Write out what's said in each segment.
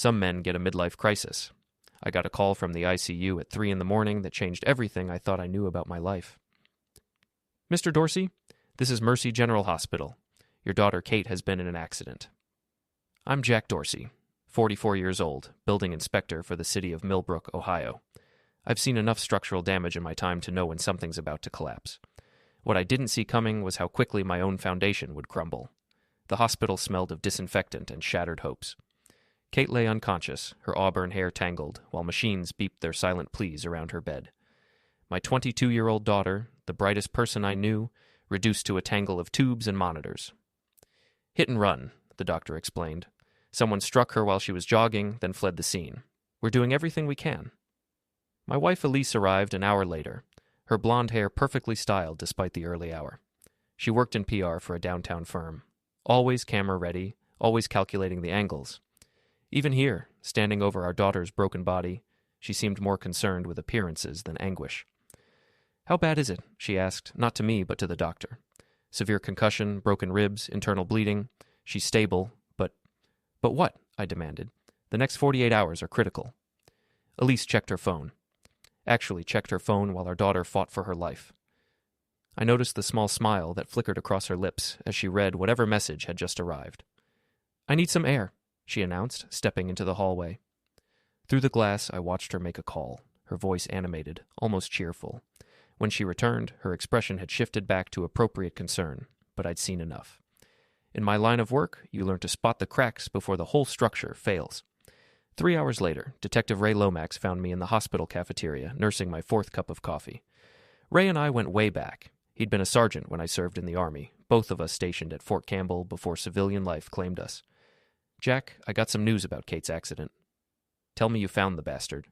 Some men get a midlife crisis. I got a call from the ICU at 3 in the morning that changed everything I thought I knew about my life. Mr. Dorsey, this is Mercy General Hospital. Your daughter Kate has been in an accident. I'm Jack Dorsey, 44 years old, building inspector for the city of Millbrook, Ohio. I've seen enough structural damage in my time to know when something's about to collapse. What I didn't see coming was how quickly my own foundation would crumble. The hospital smelled of disinfectant and shattered hopes. Kate lay unconscious, her auburn hair tangled, while machines beeped their silent pleas around her bed. My 22-year-old daughter, the brightest person I knew, reduced to a tangle of tubes and monitors. Hit and run, the doctor explained. Someone struck her while she was jogging, then fled the scene. We're doing everything we can. My wife Elise arrived an hour later, her blonde hair perfectly styled despite the early hour. She worked in PR for a downtown firm. Always camera ready, always calculating the angles. Even here, standing over our daughter's broken body, she seemed more concerned with appearances than anguish. How bad is it? She asked, not to me, but to the doctor. Severe concussion, broken ribs, internal bleeding. She's stable, but what? I demanded. The next 48 hours are critical. Elise checked her phone. Actually checked her phone while our daughter fought for her life. I noticed the small smile that flickered across her lips as she read whatever message had just arrived. I need some air, she announced, stepping into the hallway. Through the glass, I watched her make a call, her voice animated, almost cheerful. When she returned, her expression had shifted back to appropriate concern, but I'd seen enough. In my line of work, you learn to spot the cracks before the whole structure fails. 3 hours later, Detective Ray Lomax found me in the hospital cafeteria, nursing my 4th cup of coffee. Ray and I went way back. He'd been a sergeant when I served in the Army, both of us stationed at Fort Campbell before civilian life claimed us. Jack, I got some news about Kate's accident. Tell me you found the bastard.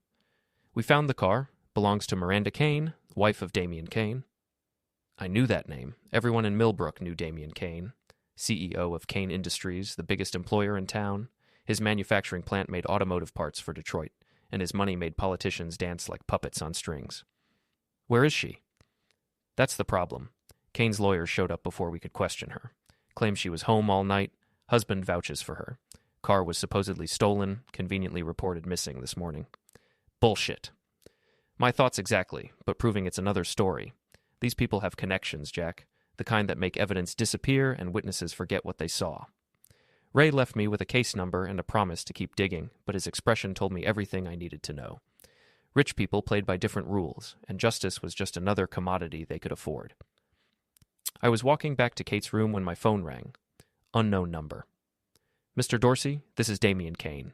We found the car. Belongs to Miranda Kane, wife of Damien Kane. I knew that name. Everyone in Millbrook knew Damien Kane, CEO of Kane Industries, the biggest employer in town. His manufacturing plant made automotive parts for Detroit, and his money made politicians dance like puppets on strings. Where is she? That's the problem. Kane's lawyers showed up before we could question her. Claims she was home all night. Husband vouches for her. Car was supposedly stolen, conveniently reported missing this morning. Bullshit. My thoughts exactly, but proving it's another story. These people have connections, Jack, the kind that make evidence disappear and witnesses forget what they saw. Ray left me with a case number and a promise to keep digging, but his expression told me everything I needed to know. Rich people played by different rules, and justice was just another commodity they could afford. I was walking back to Kate's room when my phone rang. Unknown number. Mr. Dorsey, this is Damien Kane.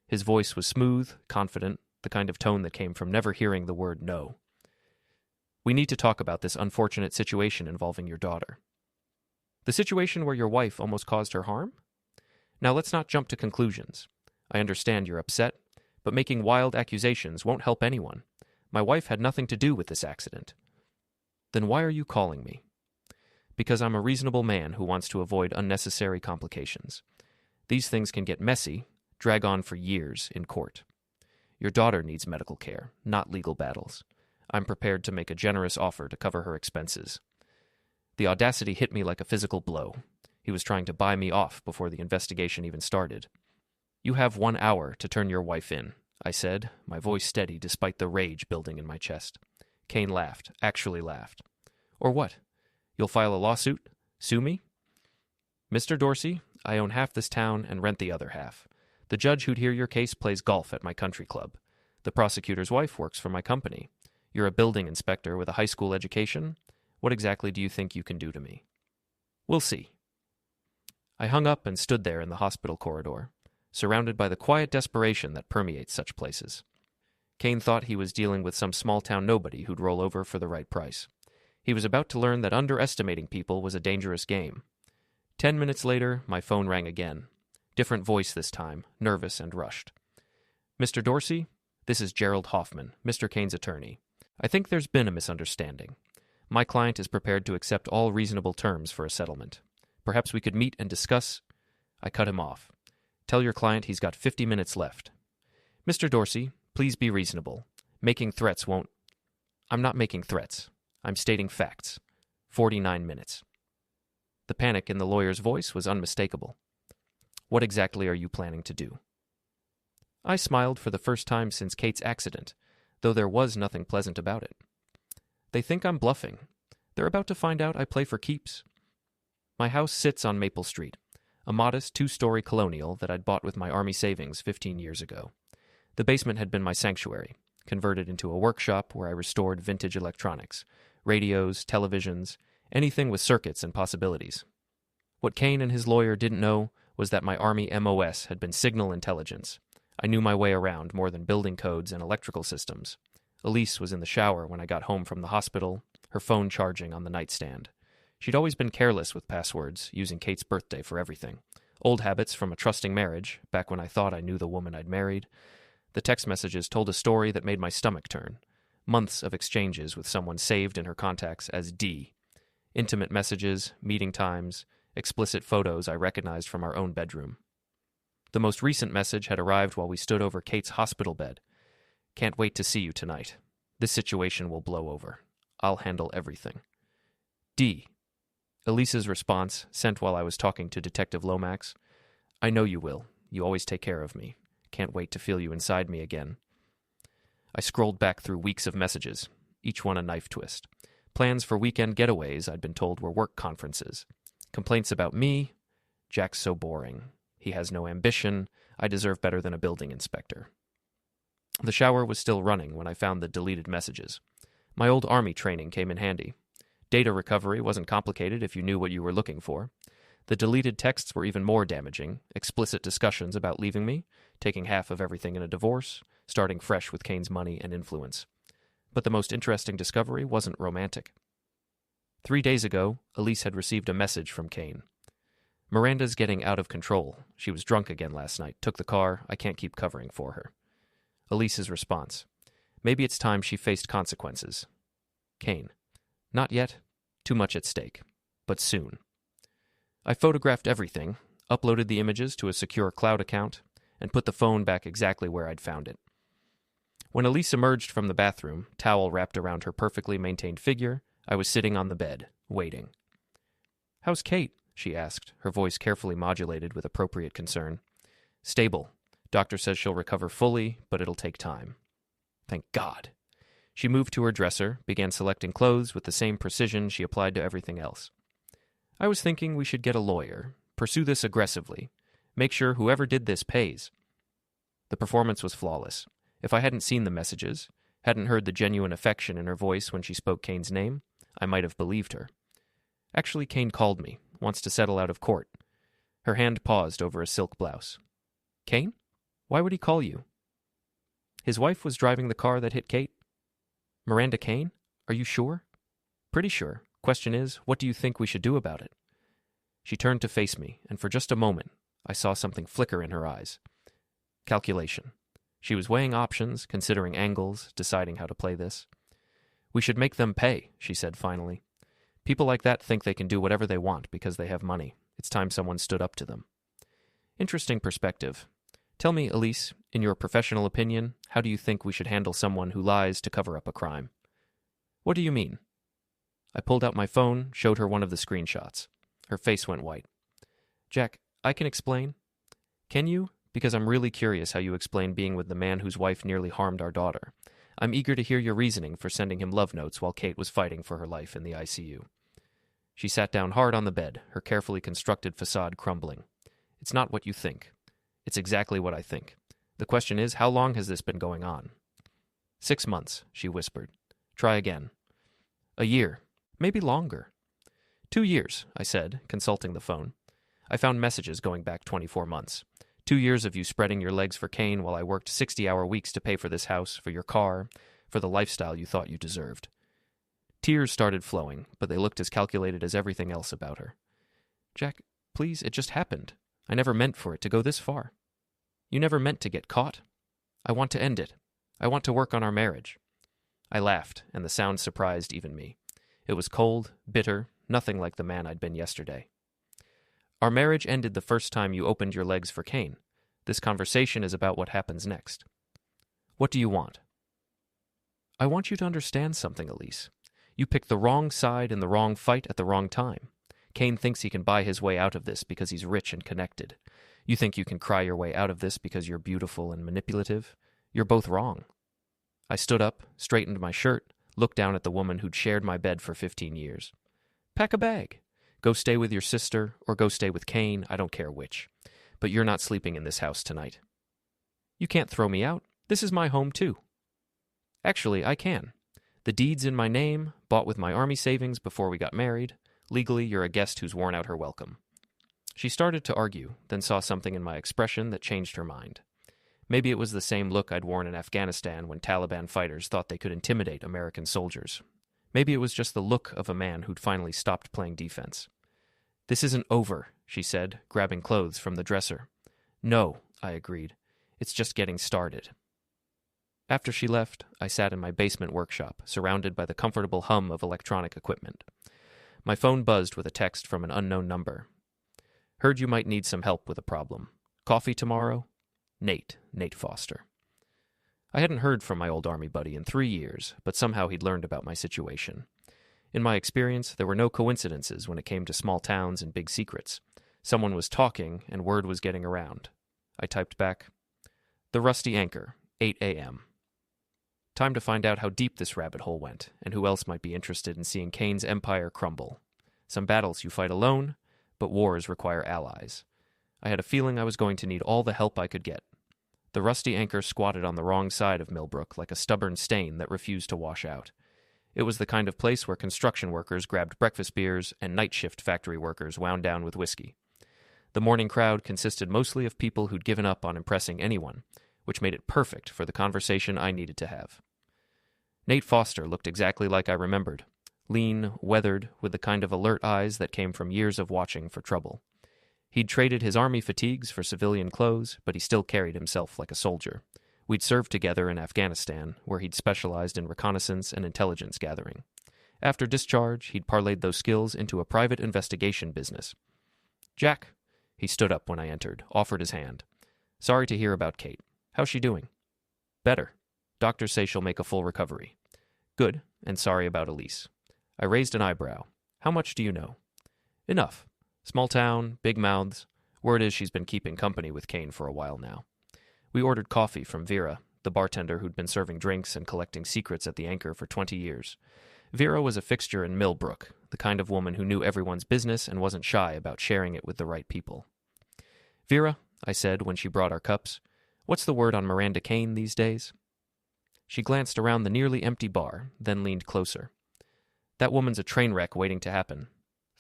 His voice was smooth, confident, the kind of tone that came from never hearing the word no. We need to talk about this unfortunate situation involving your daughter. The situation where your wife almost caused her harm? Now let's not jump to conclusions. I understand you're upset, but making wild accusations won't help anyone. My wife had nothing to do with this accident. Then why are you calling me? Because I'm a reasonable man who wants to avoid unnecessary complications. These things can get messy, drag on for years in court. Your daughter needs medical care, not legal battles. I'm prepared to make a generous offer to cover her expenses. The audacity hit me like a physical blow. He was trying to buy me off before the investigation even started. You have 1 hour to turn your wife in, I said, my voice steady despite the rage building in my chest. Kane laughed, actually laughed. Or what? You'll file a lawsuit? Sue me? Mr. Dorsey, I own half this town and rent the other half. The judge who'd hear your case plays golf at my country club. The prosecutor's wife works for my company. You're a building inspector with a high school education. What exactly do you think you can do to me? We'll see. I hung up and stood there in the hospital corridor, surrounded by the quiet desperation that permeates such places. Kane thought he was dealing with some small-town nobody who'd roll over for the right price. He was about to learn that underestimating people was a dangerous game. 10 minutes later, my phone rang again. Different voice this time, nervous and rushed. Mr. Dorsey, this is Gerald Hoffman, Mr. Kane's attorney. I think there's been a misunderstanding. My client is prepared to accept all reasonable terms for a settlement. Perhaps we could meet and discuss. I cut him off. Tell your client he's got 50 minutes left. Mr. Dorsey, please be reasonable. Making threats won't... I'm not making threats. I'm stating facts. 49 minutes. The panic in the lawyer's voice was unmistakable. What exactly are you planning to do? I smiled for the first time since Kate's accident, though there was nothing pleasant about it. They think I'm bluffing. They're about to find out I play for keeps. My house sits on Maple Street, a modest 2-story colonial that I'd bought with my Army savings 15 years ago. The basement had been my sanctuary, converted into a workshop where I restored vintage electronics, radios, televisions, anything with circuits and possibilities. What Kane and his lawyer didn't know was that my Army MOS had been signal intelligence. I knew my way around more than building codes and electrical systems. Elise was in the shower when I got home from the hospital, her phone charging on the nightstand. She'd always been careless with passwords, using Kate's birthday for everything. Old habits from a trusting marriage, back when I thought I knew the woman I'd married. The text messages told a story that made my stomach turn. Months of exchanges with someone saved in her contacts as D. Intimate messages, meeting times, explicit photos I recognized from our own bedroom. The most recent message had arrived while we stood over Kate's hospital bed. Can't wait to see you tonight. This situation will blow over. I'll handle everything. D. Elise's response, sent while I was talking to Detective Lomax. I know you will. You always take care of me. Can't wait to feel you inside me again. I scrolled back through weeks of messages, each one a knife twist. Plans for weekend getaways I'd been told were work conferences. Complaints about me. Jack's so boring. He has no ambition. I deserve better than a building inspector. The shower was still running when I found the deleted messages. My old Army training came in handy. Data recovery wasn't complicated if you knew what you were looking for. The deleted texts were even more damaging, explicit discussions about leaving me, taking half of everything in a divorce, starting fresh with Kane's money and influence. But the most interesting discovery wasn't romantic. 3 days ago, Elise had received a message from Kane. Miranda's getting out of control. She was drunk again last night, took the car. I can't keep covering for her. Elise's response. Maybe it's time she faced consequences. Kane. Not yet. Too much at stake. But soon. I photographed everything, uploaded the images to a secure cloud account, and put the phone back exactly where I'd found it. When Elise emerged from the bathroom, towel wrapped around her perfectly maintained figure, I was sitting on the bed, waiting. How's Kate? She asked, her voice carefully modulated with appropriate concern. Stable. Doctor says she'll recover fully, but it'll take time. Thank God. She moved to her dresser, began selecting clothes with the same precision she applied to everything else. I was thinking we should get a lawyer, pursue this aggressively, make sure whoever did this pays. The performance was flawless. If I hadn't seen the messages, hadn't heard the genuine affection in her voice when she spoke Kane's name, I might have believed her. Actually, Kane called me, wants to settle out of court. Her hand paused over a silk blouse. Kane? Why would he call you? His wife was driving the car that hit Kate. Miranda Kane? Are you sure? Pretty sure. Question is, what do you think we should do about it? She turned to face me, and for just a moment, I saw something flicker in her eyes. Calculation. She was weighing options, considering angles, deciding how to play this. We should make them pay, she said finally. People like that think they can do whatever they want because they have money. It's time someone stood up to them. Interesting perspective. Tell me, Elise, in your professional opinion, how do you think we should handle someone who lies to cover up a crime? What do you mean? I pulled out my phone, showed her one of the screenshots. Her face went white. Jack, I can explain. Can you? Because I'm really curious how you explain being with the man whose wife nearly harmed our daughter. I'm eager to hear your reasoning for sending him love notes while Kate was fighting for her life in the ICU. She sat down hard on the bed, her carefully constructed facade crumbling. It's not what you think. It's exactly what I think. The question is, how long has this been going on? 6 months, she whispered. Try again. A year. Maybe longer. 2 years, I said, consulting the phone. I found messages going back 24 months. 2 years of you spreading your legs for Kane while I worked 60-hour weeks to pay for this house, for your car, for the lifestyle you thought you deserved. Tears started flowing, but they looked as calculated as everything else about her. Jack, please, it just happened. I never meant for it to go this far. You never meant to get caught. I want to end it. I want to work on our marriage. I laughed, and the sound surprised even me. It was cold, bitter, nothing like the man I'd been yesterday. Our marriage ended the first time you opened your legs for Kane. This conversation is about what happens next. What do you want? I want you to understand something, Elise. You picked the wrong side in the wrong fight at the wrong time. Kane thinks he can buy his way out of this because he's rich and connected. You think you can cry your way out of this because you're beautiful and manipulative? You're both wrong. I stood up, straightened my shirt, looked down at the woman who'd shared my bed for 15 years. Pack a bag. Go stay with your sister, or go stay with Kane, I don't care which. But you're not sleeping in this house tonight. You can't throw me out. This is my home, too. Actually, I can. The deed's in my name, bought with my army savings before we got married. Legally, you're a guest who's worn out her welcome. She started to argue, then saw something in my expression that changed her mind. Maybe it was the same look I'd worn in Afghanistan when Taliban fighters thought they could intimidate American soldiers. Maybe it was just the look of a man who'd finally stopped playing defense. This isn't over, she said, grabbing clothes from the dresser. No, I agreed. It's just getting started. After she left, I sat in my basement workshop, surrounded by the comfortable hum of electronic equipment. My phone buzzed with a text from an unknown number. Heard you might need some help with a problem. Coffee tomorrow? Nate Foster. I hadn't heard from my old army buddy in 3 years, but somehow he'd learned about my situation. In my experience, there were no coincidences when it came to small towns and big secrets. Someone was talking, and word was getting around. I typed back, The Rusty Anchor, 8 a.m. Time to find out how deep this rabbit hole went, and who else might be interested in seeing Kane's empire crumble. Some battles you fight alone, but wars require allies. I had a feeling I was going to need all the help I could get. The Rusty Anchor squatted on the wrong side of Millbrook like a stubborn stain that refused to wash out. It was the kind of place where construction workers grabbed breakfast beers and night shift factory workers wound down with whiskey. The morning crowd consisted mostly of people who'd given up on impressing anyone, which made it perfect for the conversation I needed to have. Nate Foster looked exactly like I remembered, lean, weathered, with the kind of alert eyes that came from years of watching for trouble. He'd traded his army fatigues for civilian clothes, but he still carried himself like a soldier. We'd served together in Afghanistan, where he'd specialized in reconnaissance and intelligence gathering. After discharge, he'd parlayed those skills into a private investigation business. Jack, he stood up when I entered, offered his hand. Sorry to hear about Kate. How's she doing? Better. Doctors say she'll make a full recovery. Good, and sorry about Elise. I raised an eyebrow. How much do you know? Enough. Small town, big mouths. Word is she's been keeping company with Kane for a while now. We ordered coffee from Vera, the bartender who'd been serving drinks and collecting secrets at the Anchor for 20 years. Vera was a fixture in Millbrook, the kind of woman who knew everyone's business and wasn't shy about sharing it with the right people. Vera, I said when she brought our cups, what's the word on Miranda Kane these days? She glanced around the nearly empty bar, then leaned closer. That woman's a train wreck waiting to happen.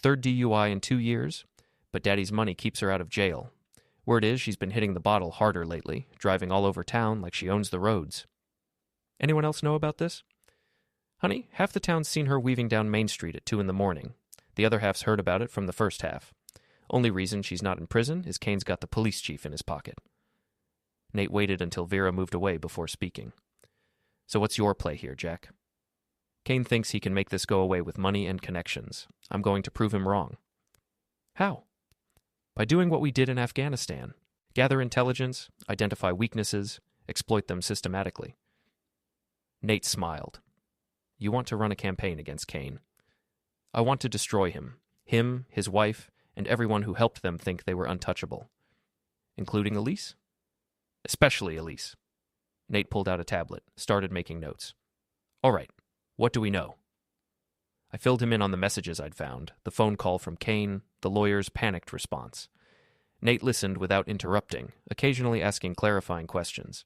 3rd DUI in 2 years, but Daddy's money keeps her out of jail. Word is she's been hitting the bottle harder lately, driving all over town like she owns the roads. Anyone else know about this? Honey, half the town's seen her weaving down Main Street at 2 a.m. The other half's heard about it from the first half. Only reason she's not in prison is Kane's got the police chief in his pocket. Nate waited until Vera moved away before speaking. So what's your play here, Jack? Kane thinks he can make this go away with money and connections. I'm going to prove him wrong. How? By doing what we did in Afghanistan. Gather intelligence, identify weaknesses, exploit them systematically. Nate smiled. You want to run a campaign against Kane. I want to destroy him, his wife, and everyone who helped them think they were untouchable. Including Elise? Especially Elise. Nate pulled out a tablet, started making notes. All right, what do we know? I filled him in on the messages I'd found, the phone call from Kane, the lawyer's panicked response. Nate listened without interrupting, occasionally asking clarifying questions.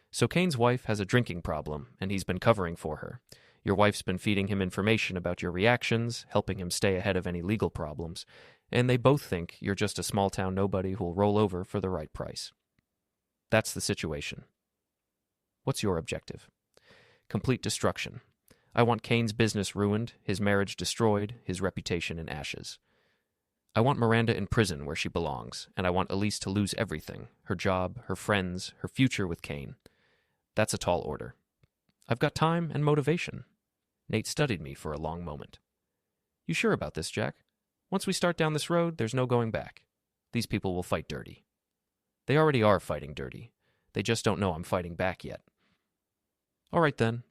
So Kane's wife has a drinking problem, and he's been covering for her. Your wife's been feeding him information about your reactions, helping him stay ahead of any legal problems, and they both think you're just a small-town nobody who'll roll over for the right price. That's the situation. What's your objective? Complete destruction. I want Kane's business ruined, his marriage destroyed, his reputation in ashes. I want Miranda in prison where she belongs, and I want Elise to lose everything, her job, her friends, her future with Kane. That's a tall order. I've got time and motivation. Nate studied me for a long moment. You sure about this, Jack? Once we start down this road, there's no going back. These people will fight dirty. They already are fighting dirty. They just don't know I'm fighting back yet. All right, then.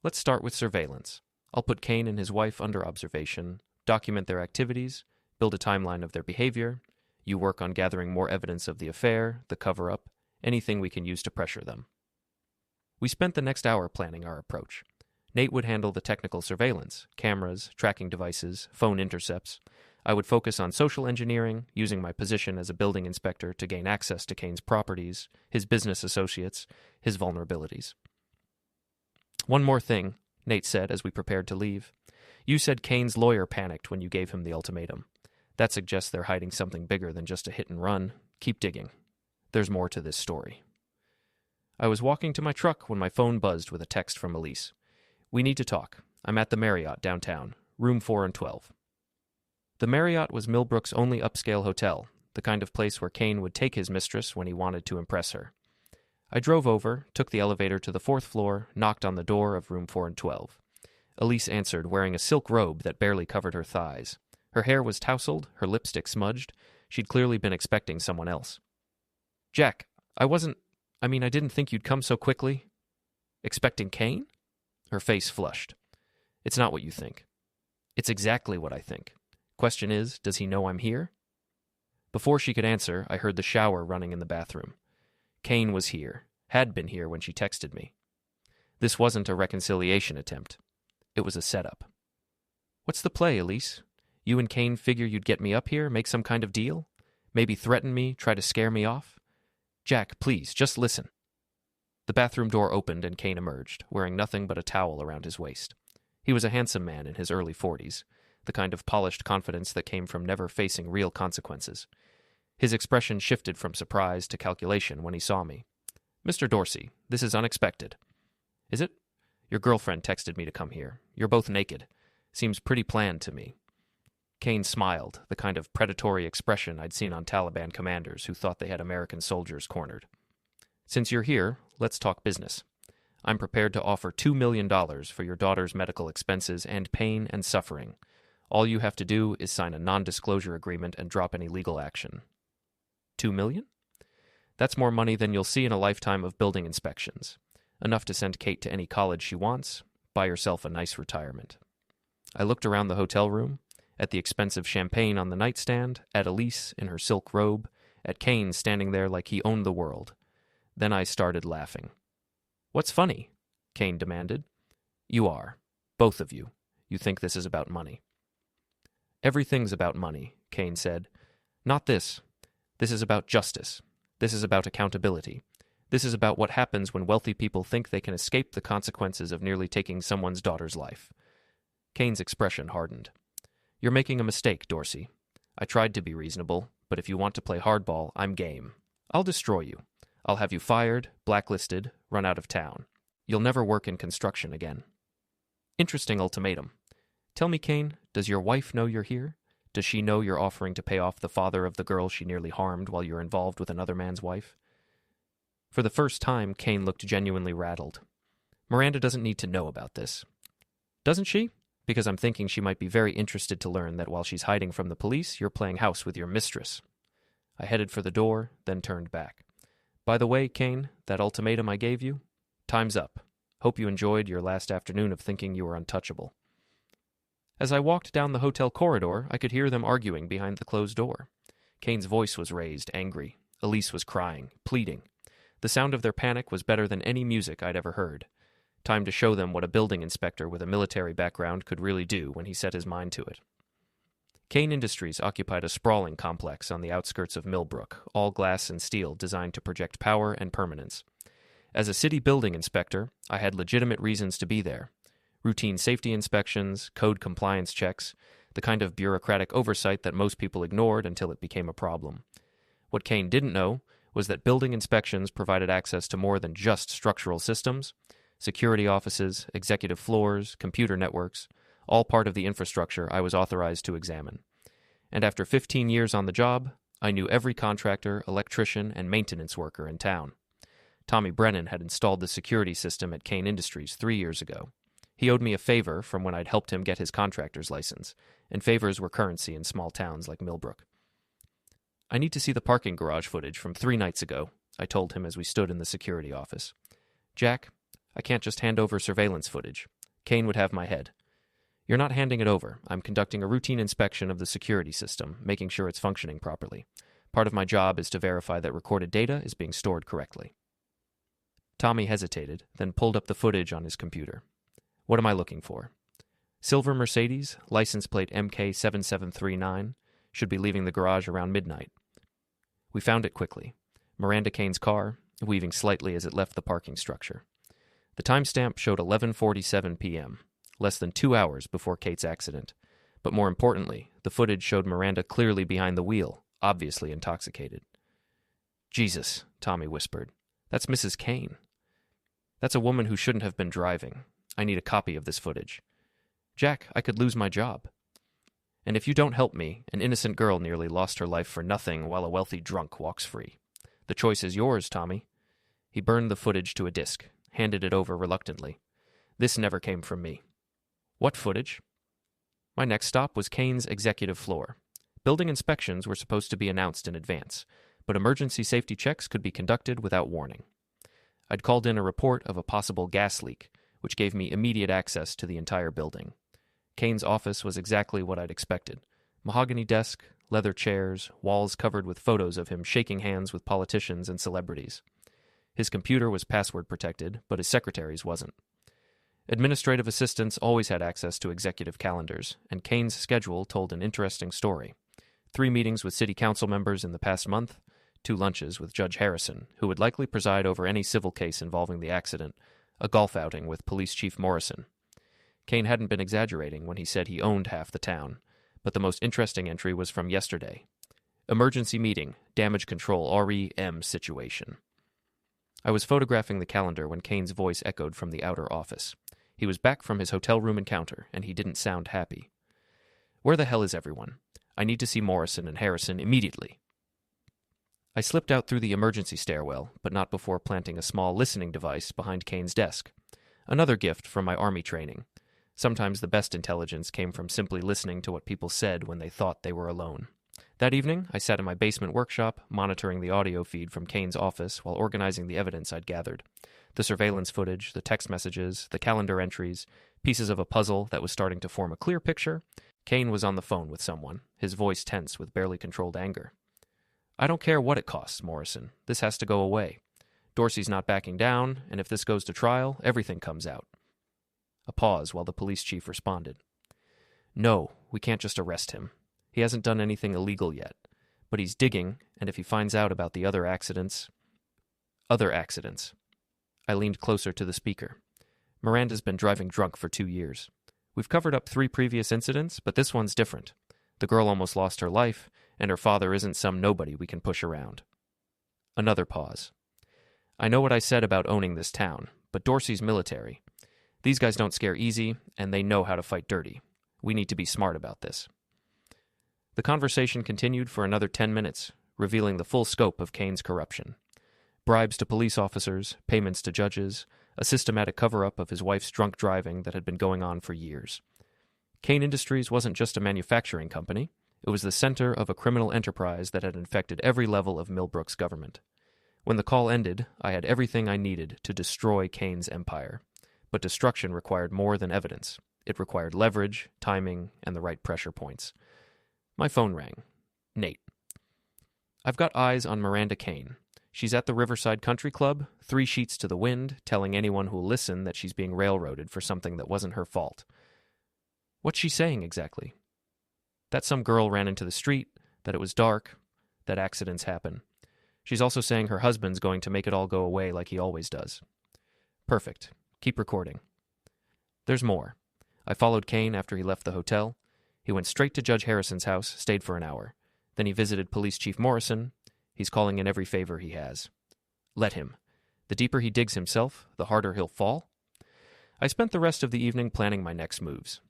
Let's start with surveillance. I'll put Kane and his wife under observation, document their activities, build a timeline of their behavior. You work on gathering more evidence of the affair, the cover-up, anything we can use to pressure them. We spent the next hour planning our approach. Nate would handle the technical surveillance, cameras, tracking devices, phone intercepts. I would focus on social engineering, using my position as a building inspector to gain access to Kane's properties, his business associates, his vulnerabilities. One more thing, Nate said as we prepared to leave. You said Kane's lawyer panicked when you gave him the ultimatum. That suggests they're hiding something bigger than just a hit and run. Keep digging. There's more to this story. I was walking to my truck when my phone buzzed with a text from Elise. We need to talk. I'm at the Marriott downtown, room 4 and 12. The Marriott was Millbrook's only upscale hotel, the kind of place where Kane would take his mistress when he wanted to impress her. I drove over, took the elevator to the 4th floor, knocked on the door of room 4 and 12. Elise answered, wearing a silk robe that barely covered her thighs. Her hair was tousled, her lipstick smudged. She'd clearly been expecting someone else. Jack, I didn't think you'd come so quickly. Expecting Kane? Her face flushed. It's not what you think. It's exactly what I think. Question is, does he know I'm here? Before she could answer, I heard the shower running in the bathroom. Kane was here, had been here when she texted me. This wasn't a reconciliation attempt. It was a setup. What's the play, Elise? You and Kane figure you'd get me up here, make some kind of deal? Maybe threaten me, try to scare me off? Jack, please, just listen. The bathroom door opened and Kane emerged, wearing nothing but a towel around his waist. He was a handsome man in his early 40s, the kind of polished confidence that came from never facing real consequences. His expression shifted from surprise to calculation when he saw me. Mr. Dorsey, this is unexpected. Is it? Your girlfriend texted me to come here. You're both naked. Seems pretty planned to me. Kane smiled, the kind of predatory expression I'd seen on Taliban commanders who thought they had American soldiers cornered. Since you're here, let's talk business. I'm prepared to offer $2 million for your daughter's medical expenses and pain and suffering. All you have to do is sign a non-disclosure agreement and drop any legal action. $2 million? That's more money than you'll see in a lifetime of building inspections. Enough to send Kate to any college she wants, buy herself a nice retirement. I looked around the hotel room, at the expensive champagne on the nightstand, at Elise in her silk robe, at Kane standing there like he owned the world. Then I started laughing. What's funny? Kane demanded. You are. Both of you. You think this is about money. Everything's about money, Kane said. Not this. This is about justice. This is about accountability. This is about what happens when wealthy people think they can escape the consequences of nearly taking someone's daughter's life. Kane's expression hardened. You're making a mistake, Dorsey. I tried to be reasonable, but if you want to play hardball, I'm game. I'll destroy you. I'll have you fired, blacklisted, run out of town. You'll never work in construction again. Interesting ultimatum. Tell me, Kane, does your wife know you're here? Does she know you're offering to pay off the father of the girl she nearly harmed while you're involved with another man's wife? For the first time, Kane looked genuinely rattled. Miranda doesn't need to know about this. Doesn't she? Because I'm thinking she might be very interested to learn that while she's hiding from the police, you're playing house with your mistress. I headed for the door, then turned back. By the way, Kane, that ultimatum I gave you? Time's up. Hope you enjoyed your last afternoon of thinking you were untouchable. As I walked down the hotel corridor, I could hear them arguing behind the closed door. Kane's voice was raised, angry. Elise was crying, pleading. The sound of their panic was better than any music I'd ever heard. Time to show them what a building inspector with a military background could really do when he set his mind to it. Kane Industries occupied a sprawling complex on the outskirts of Millbrook, all glass and steel designed to project power and permanence. As a city building inspector, I had legitimate reasons to be there. Routine safety inspections, code compliance checks, the kind of bureaucratic oversight that most people ignored until it became a problem. What Kane didn't know was that building inspections provided access to more than just structural systems, security offices, executive floors, computer networks, all part of the infrastructure I was authorized to examine. And after 15 years on the job, I knew every contractor, electrician, and maintenance worker in town. Tommy Brennan had installed the security system at Kane Industries 3 years ago. He owed me a favor from when I'd helped him get his contractor's license, and favors were currency in small towns like Millbrook. I need to see the parking garage footage from 3 nights ago, I told him as we stood in the security office. Jack, I can't just hand over surveillance footage. Kane would have my head. You're not handing it over. I'm conducting a routine inspection of the security system, making sure it's functioning properly. Part of my job is to verify that recorded data is being stored correctly. Tommy hesitated, then pulled up the footage on his computer. What am I looking for? Silver Mercedes, license plate MK7739, should be leaving the garage around midnight. We found it quickly. Miranda Kane's car, weaving slightly as it left the parking structure. The timestamp showed 11:47 p.m., less than 2 hours before Kate's accident. But more importantly, the footage showed Miranda clearly behind the wheel, obviously intoxicated. Jesus, Tommy whispered. That's Mrs. Kane. That's a woman who shouldn't have been driving. I need a copy of this footage. Jack, I could lose my job. And if you don't help me, an innocent girl nearly lost her life for nothing while a wealthy drunk walks free. The choice is yours, Tommy. He burned the footage to a disk, handed it over reluctantly. This never came from me. What footage? My next stop was Kane's executive floor. Building inspections were supposed to be announced in advance, but emergency safety checks could be conducted without warning. I'd called in a report of a possible gas leak, which gave me immediate access to the entire building. Kane's office was exactly what I'd expected. Mahogany desk, leather chairs, walls covered with photos of him shaking hands with politicians and celebrities. His computer was password protected, but his secretary's wasn't. Administrative assistants always had access to executive calendars, and Kane's schedule told an interesting story. 3 meetings with city council members in the past month, 2 lunches with Judge Harrison, who would likely preside over any civil case involving the accident, a golf outing with Police Chief Morrison. Kane hadn't been exaggerating when he said he owned half the town, but the most interesting entry was from yesterday. Emergency meeting, damage control REM situation. I was photographing the calendar when Kane's voice echoed from the outer office. He was back from his hotel room encounter, and he didn't sound happy. Where the hell is everyone? I need to see Morrison and Harrison immediately. I slipped out through the emergency stairwell, but not before planting a small listening device behind Kane's desk. Another gift from my army training. Sometimes the best intelligence came from simply listening to what people said when they thought they were alone. That evening, I sat in my basement workshop, monitoring the audio feed from Kane's office while organizing the evidence I'd gathered. The surveillance footage, the text messages, the calendar entries, pieces of a puzzle that was starting to form a clear picture. Kane was on the phone with someone, his voice tense with barely controlled anger. I don't care what it costs, Morrison. This has to go away. Dorsey's not backing down, and if this goes to trial, everything comes out. A pause while the police chief responded. No, we can't just arrest him. He hasn't done anything illegal yet. But he's digging, and if he finds out about the other accidents... I leaned closer to the speaker. Miranda's been driving drunk for 2 years. We've covered up 3 previous incidents, but this one's different. The girl almost lost her life, and her father isn't some nobody we can push around. Another pause. I know what I said about owning this town, but Dorsey's military. These guys don't scare easy, and they know how to fight dirty. We need to be smart about this. The conversation continued for another 10 minutes, revealing the full scope of Kane's corruption. Bribes to police officers, payments to judges, a systematic cover-up of his wife's drunk driving that had been going on for years. Kane Industries wasn't just a manufacturing company. It was the center of a criminal enterprise that had infected every level of Millbrook's government. When the call ended, I had everything I needed to destroy Kane's empire. But destruction required more than evidence. It required leverage, timing, and the right pressure points. My phone rang. Nate. I've got eyes on Miranda Kane. She's at the Riverside Country Club, 3 sheets to the wind, telling anyone who'll listen that she's being railroaded for something that wasn't her fault. What's she saying exactly? That some girl ran into the street, that it was dark, that accidents happen. She's also saying her husband's going to make it all go away like he always does. Perfect. Keep recording. There's more. I followed Kane after he left the hotel. He went straight to Judge Harrison's house, stayed for an hour. Then he visited Police Chief Morrison. He's calling in every favor he has. Let him. The deeper he digs himself, the harder he'll fall. I spent the rest of the evening planning my next moves.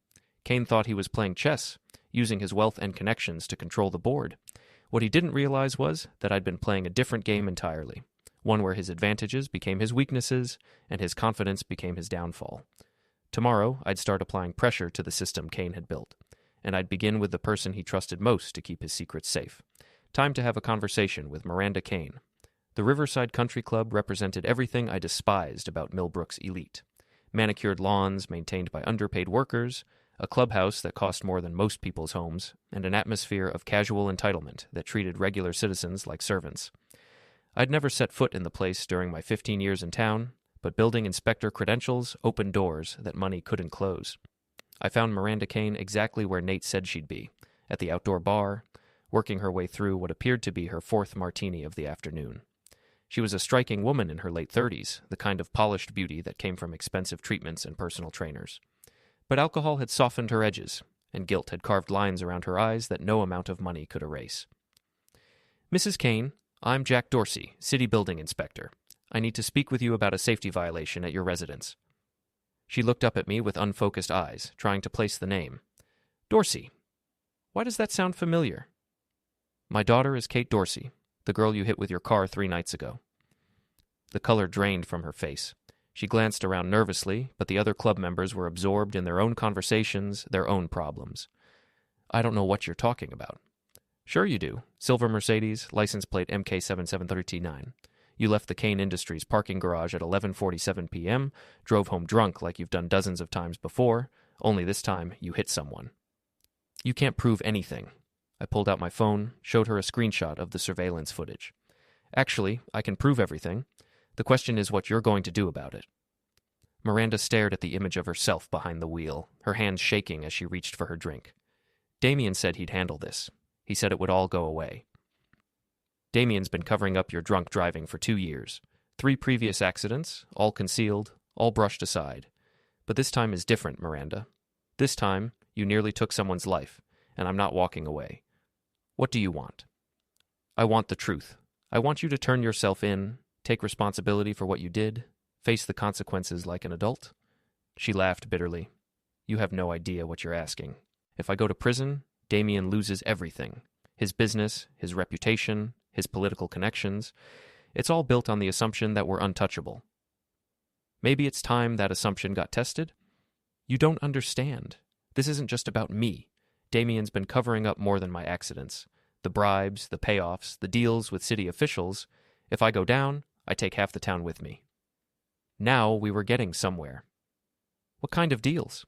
Kane thought he was playing chess, using his wealth and connections to control the board. What he didn't realize was that I'd been playing a different game entirely, one where his advantages became his weaknesses and his confidence became his downfall. Tomorrow, I'd start applying pressure to the system Kane had built, and I'd begin with the person he trusted most to keep his secrets safe. Time to have a conversation with Miranda Kane. The Riverside Country Club represented everything I despised about Millbrook's elite. Manicured lawns maintained by underpaid workers, a clubhouse that cost more than most people's homes, and an atmosphere of casual entitlement that treated regular citizens like servants. I'd never set foot in the place during my 15 years in town, but building inspector credentials opened doors that money couldn't close. I found Miranda Kane exactly where Nate said she'd be, at the outdoor bar, working her way through what appeared to be her fourth martini of the afternoon. She was a striking woman in her late 30s, the kind of polished beauty that came from expensive treatments and personal trainers. But alcohol had softened her edges, and guilt had carved lines around her eyes that no amount of money could erase. "Mrs. Kane, I'm Jack Dorsey, City Building Inspector. I need to speak with you about a safety violation at your residence." She looked up at me with unfocused eyes, trying to place the name. "Dorsey. Why does that sound familiar?" "My daughter is Kate Dorsey, the girl you hit with your car 3 nights ago." The color drained from her face. She glanced around nervously, but the other club members were absorbed in their own conversations, their own problems. "I don't know what you're talking about." "Sure you do. Silver Mercedes, license plate MK7739. You left the Kane Industries parking garage at 11:47 p.m., drove home drunk like you've done dozens of times before, only this time you hit someone." "You can't prove anything." I pulled out my phone, showed her a screenshot of the surveillance footage. "Actually, I can prove everything. The question is what you're going to do about it." Miranda stared at the image of herself behind the wheel, her hands shaking as she reached for her drink. "Damien said he'd handle this. He said it would all go away." "Damien's been covering up your drunk driving for 2 years. 3 previous accidents, all concealed, all brushed aside. But this time is different, Miranda. This time, you nearly took someone's life, and I'm not walking away. What do you want?" "I want the truth. I want you to turn yourself in, take responsibility for what you did, face the consequences like an adult." She laughed bitterly. "You have no idea what you're asking. If I go to prison, Damien loses everything. His business, his reputation, his political connections. It's all built on the assumption that we're untouchable. Maybe it's time that assumption got tested? You don't understand. This isn't just about me. Damien's been covering up more than my accidents. The bribes, the payoffs, the deals with city officials. If I go down, I take half the town with me." Now we were getting somewhere. "What kind of deals?"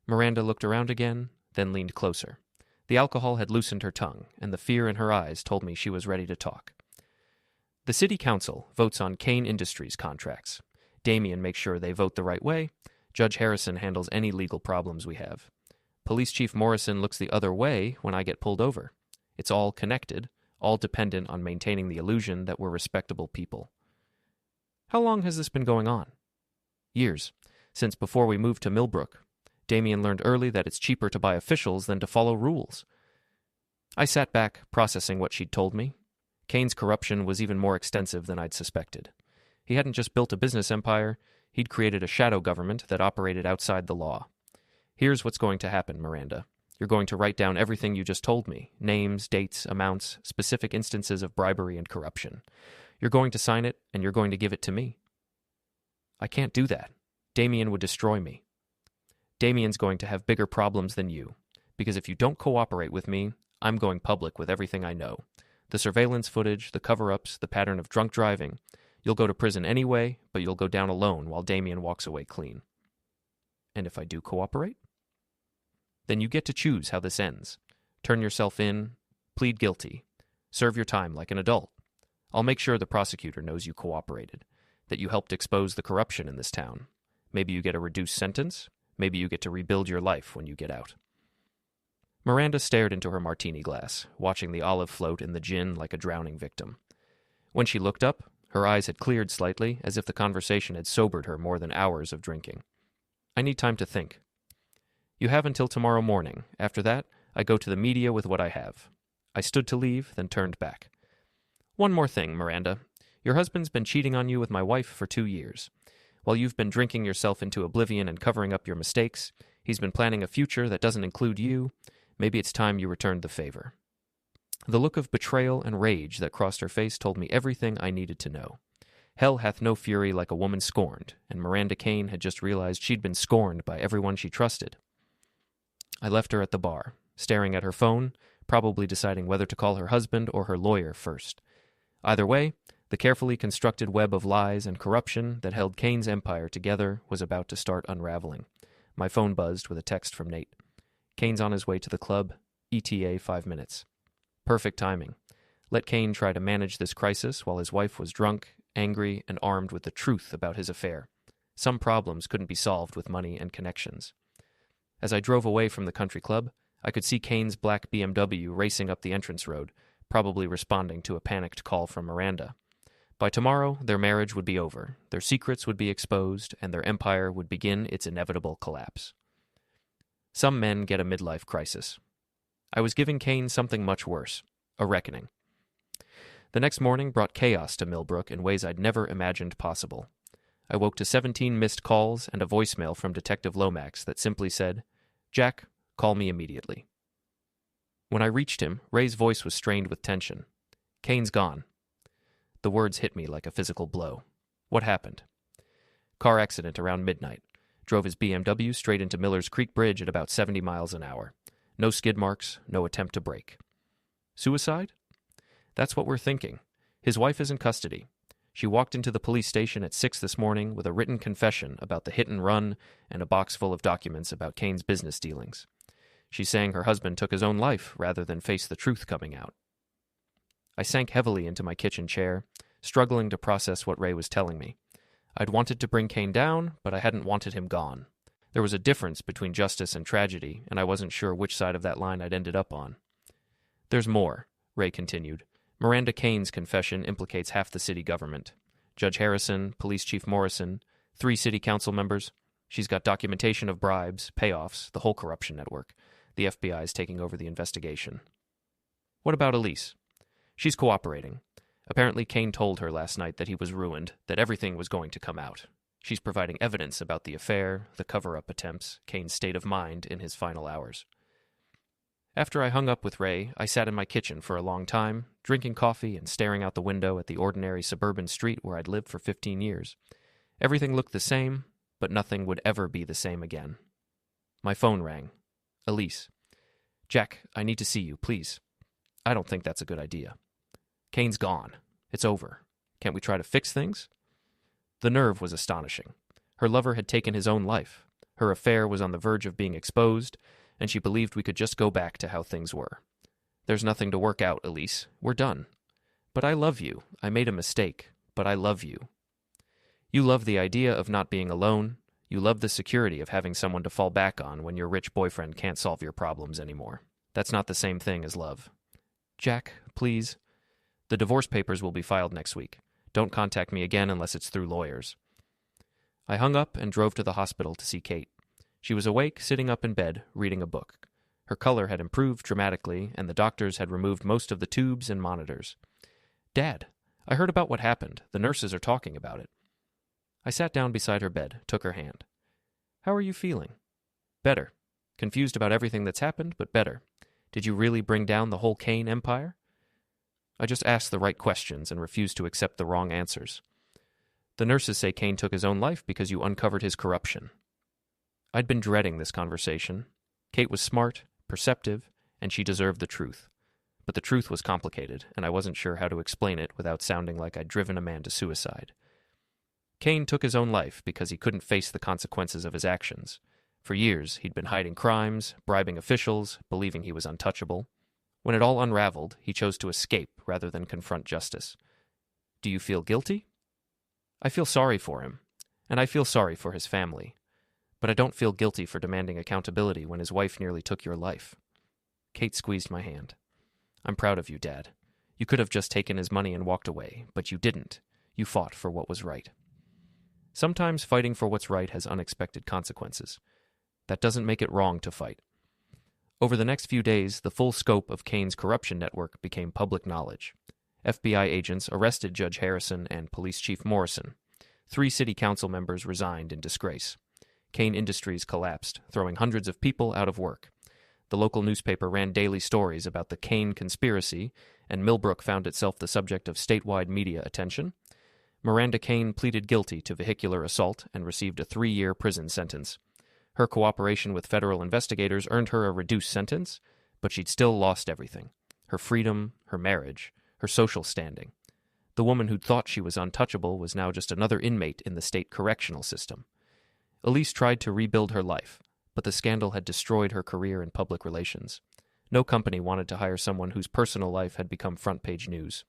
Miranda looked around again, then leaned closer. The alcohol had loosened her tongue, and the fear in her eyes told me she was ready to talk. "The city council votes on Kane Industries contracts. Damien makes sure they vote the right way. Judge Harrison handles any legal problems we have. Police Chief Morrison looks the other way when I get pulled over. It's all connected, all dependent on maintaining the illusion that we're respectable people." "How long has this been going on?" "Years. Since before we moved to Millbrook. Damien learned early that it's cheaper to buy officials than to follow rules." I sat back, processing what she'd told me. Kane's corruption was even more extensive than I'd suspected. He hadn't just built a business empire, he'd created a shadow government that operated outside the law. "Here's what's going to happen, Miranda. You're going to write down everything you just told me, names, dates, amounts, specific instances of bribery and corruption. You're going to sign it, and you're going to give it to me." "I can't do that. Damien would destroy me." "Damien's going to have bigger problems than you, because if you don't cooperate with me, I'm going public with everything I know. The surveillance footage, the cover-ups, the pattern of drunk driving. You'll go to prison anyway, but you'll go down alone while Damien walks away clean." "And if I do cooperate?" "Then you get to choose how this ends. Turn yourself in, plead guilty, serve your time like an adult. I'll make sure the prosecutor knows you cooperated, that you helped expose the corruption in this town. Maybe you get a reduced sentence, maybe you get to rebuild your life when you get out." Miranda stared into her martini glass, watching the olive float in the gin like a drowning victim. When she looked up, her eyes had cleared slightly, as if the conversation had sobered her more than hours of drinking. "I need time to think." "You have until tomorrow morning. After that, I go to the media with what I have." I stood to leave, then turned back. "One more thing, Miranda. Your husband's been cheating on you with my wife for 2 years. While you've been drinking yourself into oblivion and covering up your mistakes, he's been planning a future that doesn't include you. Maybe it's time you returned the favor." The look of betrayal and rage that crossed her face told me everything I needed to know. Hell hath no fury like a woman scorned, and Miranda Kane had just realized she'd been scorned by everyone she trusted. I left her at the bar, staring at her phone, probably deciding whether to call her husband or her lawyer first. Either way, the carefully constructed web of lies and corruption that held Kane's empire together was about to start unraveling. My phone buzzed with a text from Nate. Kane's on his way to the club, ETA 5 minutes. Perfect timing. Let Kane try to manage this crisis while his wife was drunk, angry, and armed with the truth about his affair. Some problems couldn't be solved with money and connections. As I drove away from the country club, I could see Kane's black BMW racing up the entrance road, probably responding to a panicked call from Miranda. By tomorrow, their marriage would be over, their secrets would be exposed, and their empire would begin its inevitable collapse. Some men get a midlife crisis. I was giving Kane something much worse, a reckoning. The next morning brought chaos to Millbrook in ways I'd never imagined possible. I woke to 17 missed calls and a voicemail from Detective Lomax that simply said, "Jack, call me immediately." When I reached him, Ray's voice was strained with tension. "Kane's gone." The words hit me like a physical blow. What happened? Car accident around midnight. Drove his BMW straight into Miller's Creek Bridge at about 70 miles an hour. No skid marks, no attempt to brake. Suicide? That's what we're thinking. His wife is in custody. She walked into the police station at 6 this morning with a written confession about the hit and run and a box full of documents about Kane's business dealings. She's saying her husband took his own life rather than face the truth coming out. I sank heavily into my kitchen chair, struggling to process what Ray was telling me. I'd wanted to bring Kane down, but I hadn't wanted him gone. There was a difference between justice and tragedy, and I wasn't sure which side of that line I'd ended up on. "There's more," Ray continued. "Miranda Kane's confession implicates half the city government. Judge Harrison, Police Chief Morrison, 3 city council members. She's got documentation of bribes, payoffs, the whole corruption network. The FBI is taking over the investigation." "What about Elise?" "She's cooperating. Apparently Kane told her last night that he was ruined, that everything was going to come out. She's providing evidence about the affair, the cover-up attempts, Kane's state of mind in his final hours." After I hung up with Ray, I sat in my kitchen for a long time, drinking coffee and staring out the window at the ordinary suburban street where I'd lived for 15 years. Everything looked the same, but nothing would ever be the same again. My phone rang. Elise. "Jack, I need to see you, please." "I don't think that's a good idea." "Kane's gone. It's over. Can't we try to fix things?" The nerve was astonishing. Her lover had taken his own life. Her affair was on the verge of being exposed, and she believed we could just go back to how things were. "There's nothing to work out, Elise. We're done." "But I love you. I made a mistake, but I love you." You love the idea of not being alone. You love the security of having someone to fall back on when your rich boyfriend can't solve your problems anymore. That's not the same thing as love. "Jack, please." "The divorce papers will be filed next week. Don't contact me again unless it's through lawyers." I hung up and drove to the hospital to see Kate. She was awake, sitting up in bed, reading a book. Her color had improved dramatically, and the doctors had removed most of the tubes and monitors. "Dad, I heard about what happened. The nurses are talking about it." I sat down beside her bed, took her hand. "How are you feeling?" "Better. Confused about everything that's happened, but better. Did you really bring down the whole Kane empire?" I just asked the right questions and refused to accept the wrong answers. "The nurses say Kane took his own life because you uncovered his corruption." I'd been dreading this conversation. Kate was smart, perceptive, and she deserved the truth. But the truth was complicated, and I wasn't sure how to explain it without sounding like I'd driven a man to suicide. Kane took his own life because he couldn't face the consequences of his actions. For years, he'd been hiding crimes, bribing officials, believing he was untouchable. When it all unraveled, he chose to escape rather than confront justice. "Do you feel guilty?" "I feel sorry for him, and I feel sorry for his family. But I don't feel guilty for demanding accountability when his wife nearly took your life." Kate squeezed my hand. "I'm proud of you, Dad. You could have just taken his money and walked away, but you didn't. You fought for what was right." Sometimes fighting for what's right has unexpected consequences. That doesn't make it wrong to fight. Over the next few days, the full scope of Kane's corruption network became public knowledge. FBI agents arrested Judge Harrison and Police Chief Morrison. 3 city council members resigned in disgrace. Kane Industries collapsed, throwing hundreds of people out of work. The local newspaper ran daily stories about the Kane conspiracy, and Millbrook found itself the subject of statewide media attention. Miranda Kane pleaded guilty to vehicular assault and received a 3-year prison sentence. Her cooperation with federal investigators earned her a reduced sentence, but she'd still lost everything: her freedom, her marriage, her social standing. The woman who'd thought she was untouchable was now just another inmate in the state correctional system. Elise tried to rebuild her life, but the scandal had destroyed her career in public relations. No company wanted to hire someone whose personal life had become front-page news.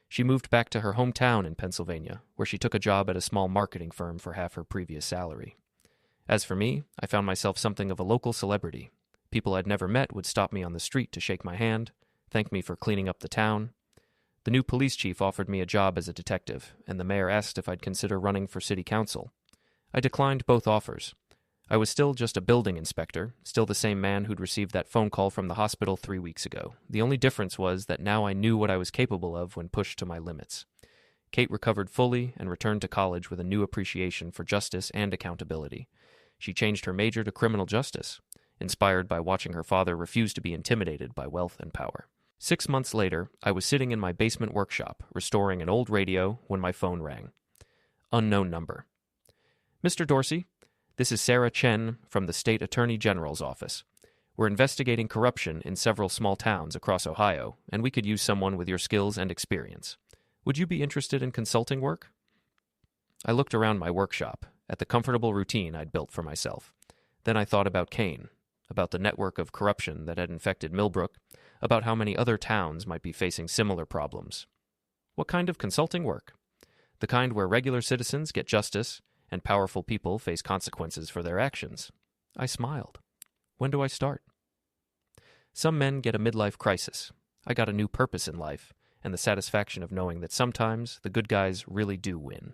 She moved back to her hometown in Pennsylvania, where she took a job at a small marketing firm for half her previous salary. As for me, I found myself something of a local celebrity. People I'd never met would stop me on the street to shake my hand, thank me for cleaning up the town. The new police chief offered me a job as a detective, and the mayor asked if I'd consider running for city council. I declined both offers. I was still just a building inspector, still the same man who'd received that phone call from the hospital 3 weeks ago. The only difference was that now I knew what I was capable of when pushed to my limits. Kate recovered fully and returned to college with a new appreciation for justice and accountability. She changed her major to criminal justice, inspired by watching her father refuse to be intimidated by wealth and power. 6 months later, I was sitting in my basement workshop, restoring an old radio, when my phone rang. Unknown number. Mr. Dorsey, this is Sarah Chen from the State Attorney General's office. We're investigating corruption in several small towns across Ohio, and we could use someone with your skills and experience. Would you be interested in consulting work? I looked around my workshop, at the comfortable routine I'd built for myself. Then I thought about Kane, about the network of corruption that had infected Millbrook, about how many other towns might be facing similar problems. What kind of consulting work? The kind where regular citizens get justice and powerful people face consequences for their actions. I smiled. When do I start? Some men get a midlife crisis. I got a new purpose in life, and the satisfaction of knowing that sometimes the good guys really do win.